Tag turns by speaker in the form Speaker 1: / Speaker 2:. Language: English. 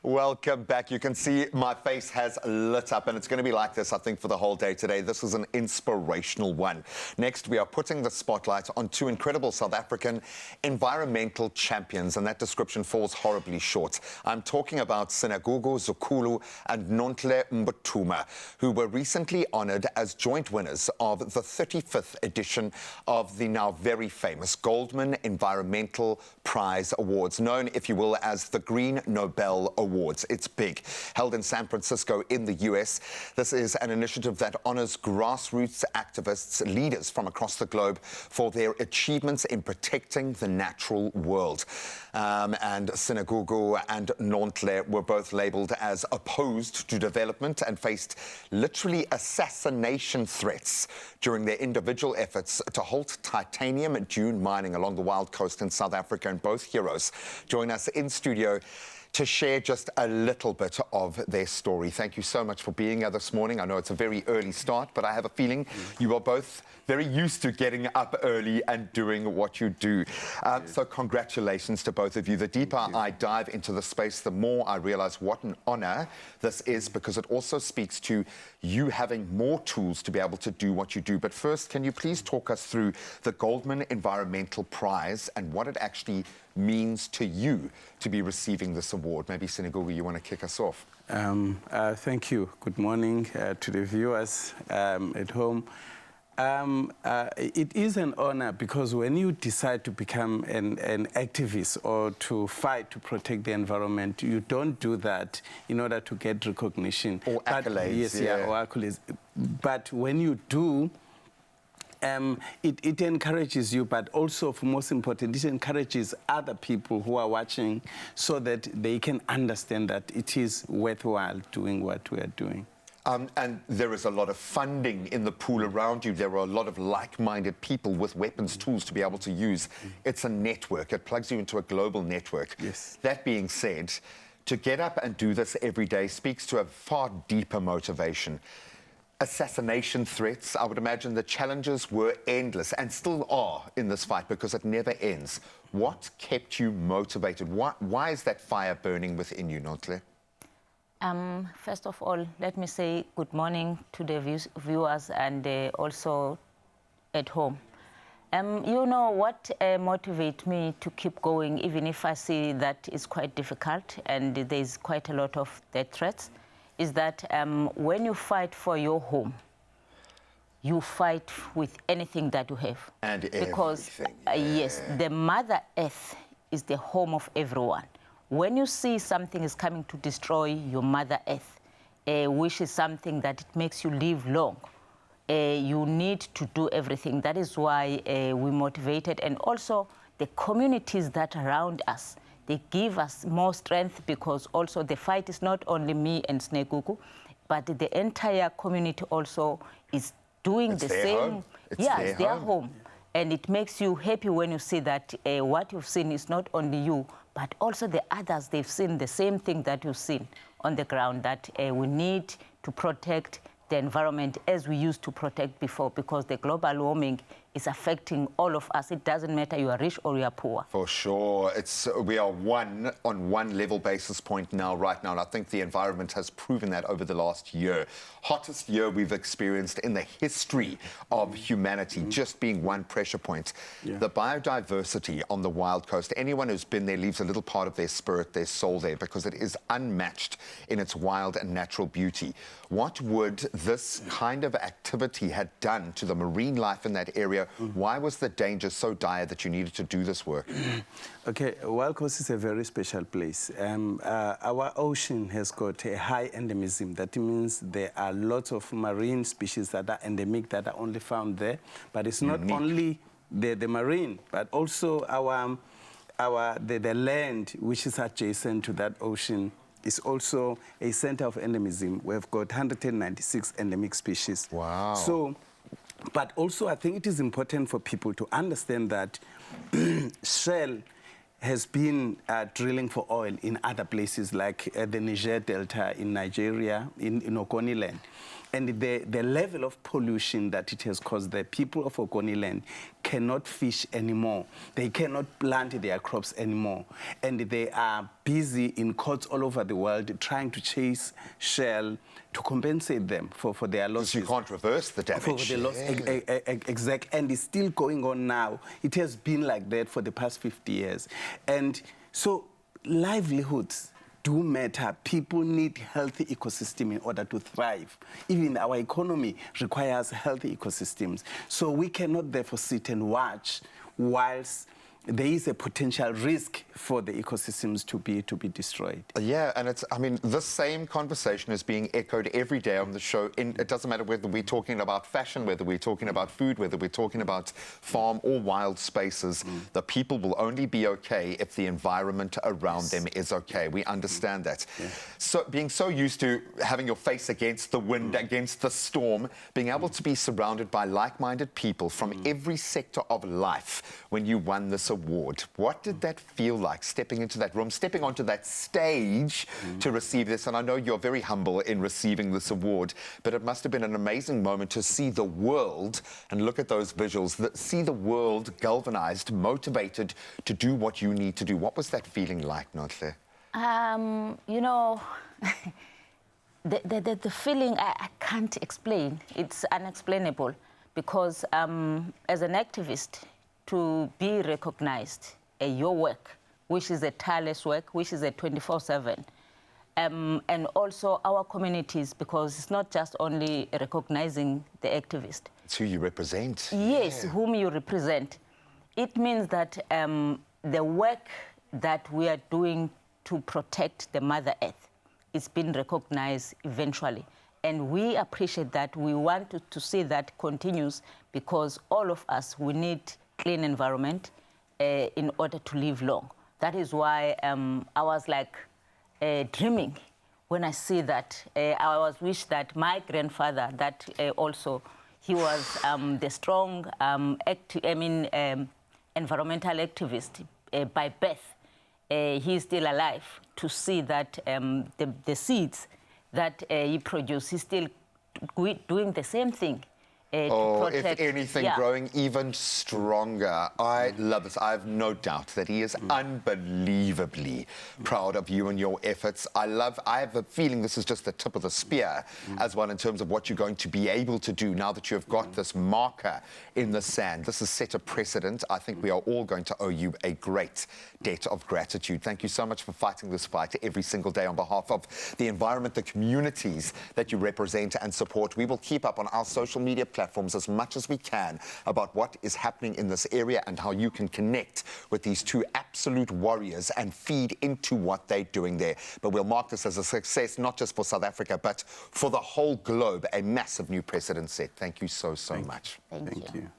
Speaker 1: Welcome back. You can see my face has lit up, and it's going to be like this, I think, for the whole day today. This is an inspirational one. Next, we are putting the spotlight on two incredible South African environmental champions, and that description falls horribly short. I'm talking about Sinagugu Zukulu and Nontle Mbutuma, who were recently honored as joint winners of the 35th edition of the now very famous Goldman Environmental Prize Awards, known, if you will, as the Green Nobel Awards. It's big. Held in San Francisco in the US, this is an initiative that honors grassroots activists, leaders from across the globe for their achievements in protecting the natural world. And Sinagugu and Nontle were both labeled as opposed to development and faced literally assassination threats during their individual efforts to halt titanium dune mining along the Wild Coast in South Africa. And both heroes join us in studio to share just a little bit of their story. Thank you so much for being here this morning. I know it's a very early start, but I have a feeling you are both very used to getting up early and doing what you do. So congratulations to both of you. The deeper I dive into the space, the more I realize what an honor this is, because it also speaks to you having more tools to be able to do what you do. But first, can you please talk us through the Goldman Environmental Prize and what it actually means to you to be receiving this award? Maybe Sinagugu, you want to kick us off?
Speaker 2: Thank you. Good morning to the viewers at home. It is an honor because when you decide to become an activist or to fight to protect the environment, you don't do that in order to get recognition.
Speaker 1: Or accolades.
Speaker 2: Yes, yeah, or accolades. But when you do, it encourages you, but also, for most important, it encourages other people who are watching so that they can understand that it is worthwhile doing what we are doing.
Speaker 1: And there is a lot of funding in the pool around you. There are a lot of like-minded people with weapons, tools to be able to use. It's a network. It plugs you into a global network.
Speaker 2: Yes.
Speaker 1: That being said, to get up and do this every day speaks to a far deeper motivation. Assassination threats, I would imagine the challenges were endless and still are in this fight because it never ends. What kept you motivated? Why is that fire burning within you, Nontle?
Speaker 3: First of all, let me say good morning to the viewers and also at home. You know what motivates me to keep going, even if I see that it's quite difficult and there's quite a lot of death threats, is that when you fight for your home, you fight with anything that you have.
Speaker 1: And
Speaker 3: because,
Speaker 1: everything.
Speaker 3: Yes, the Mother Earth is the home of everyone. When you see something is coming to destroy your Mother Earth, which is something that it makes you live long, you need to do everything. That is why we motivated, and also the communities that are around us, they give us more strength, because also the fight is not only me and Sinagugu, but the entire community also is doing the same.
Speaker 1: Home.
Speaker 3: It's their home. And it makes you happy when you see that what you've seen is not only you, but also the others, they've seen the same thing that you've seen on the ground, that we need to protect the environment as we used to protect before, because the global warming is affecting all of us. It doesn't matter you are rich or you are poor.
Speaker 1: For sure. We are on one level basis point right now, and I think the environment has proven that over the last year. Hottest year we've experienced in the history of humanity, just being one pressure point.
Speaker 2: Yeah.
Speaker 1: The biodiversity on the Wild Coast, anyone who's been there leaves a little part of their spirit, their soul there, because it is unmatched in its wild and natural beauty. What would this kind of activity had done to the marine life in that area? Why was the danger so dire that you needed to do this work?
Speaker 2: Okay, Wild Coast is a very special place. Our ocean has got a high endemism. That means there are lots of marine species that are endemic, that are only found there. But it's not only the marine, but also the land, which is adjacent to that ocean, is also a center of endemism. We've got 196 endemic species.
Speaker 1: Wow.
Speaker 2: So, but also I think it is important for people to understand that Shell has been drilling for oil in other places, like the Niger Delta in Nigeria, in Ogoniland. And the level of pollution that it has caused, the people of Ogoniland cannot fish anymore. They cannot plant their crops anymore. And they are busy in courts all over the world trying to chase Shell to compensate them for their losses.
Speaker 1: Because you can't reverse the damage.
Speaker 2: For the loss, exactly. And it's still going on now. It has been like that for the past 50 years. And so livelihoods do matter. People need healthy ecosystem in order to thrive. Even our economy requires healthy ecosystems. So we cannot therefore sit and watch whilst there is a potential risk for the ecosystems to be destroyed.
Speaker 1: Yeah, and it's, I mean, this same conversation is being echoed every day on the show. It doesn't matter whether we're talking about fashion, whether we're talking about food, whether we're talking about farm or wild spaces. The people will only be okay if the environment around them is okay. We understand that.
Speaker 2: Yeah.
Speaker 1: So being so used to having your face against the wind, against the storm, being able to be surrounded by like-minded people from every sector of life when you won this award. What did that feel like, stepping into that room, stepping onto that stage to receive this? And I know you're very humble in receiving this award, but it must have been an amazing moment to see the world, and look at those visuals, see the world galvanized, motivated to do what you need to do. What was that feeling like, Nonhle?
Speaker 3: You know, the feeling I can't explain. It's unexplainable because as an activist, to be recognized, your work, which is a tireless work, which is a 24/7, and also our communities, because it's not just only recognizing the activist.
Speaker 1: It's who you represent.
Speaker 3: Yes,
Speaker 1: Yeah.
Speaker 3: whom you represent. It means that the work that we are doing to protect the Mother Earth is being recognized eventually. And we appreciate that. We want to see that continues, because all of us, we need clean environment in order to live long. That is why I was like dreaming when I see that. I was wish that my grandfather, that also, he was the strong environmental activist by birth. He is still alive to see that the seeds that he produced, he's still doing the same thing.
Speaker 1: Oh, if anything, growing even stronger. I love this. I have no doubt that he is unbelievably proud of you and your efforts. I have a feeling this is just the tip of the spear as well in terms of what you're going to be able to do now that you have got this marker in the sand. This has set a precedent. I think we are all going to owe you a great debt of gratitude. Thank you so much for fighting this fight every single day on behalf of the environment, the communities that you represent and support. We will keep up on our social media platforms as much as we can about what is happening in this area and how you can connect with these two absolute warriors and feed into what they're doing there. But we'll mark this as a success, not just for South Africa, but for the whole globe, a massive new precedent set. Thank you so much.
Speaker 3: Thank you.
Speaker 2: Thank you.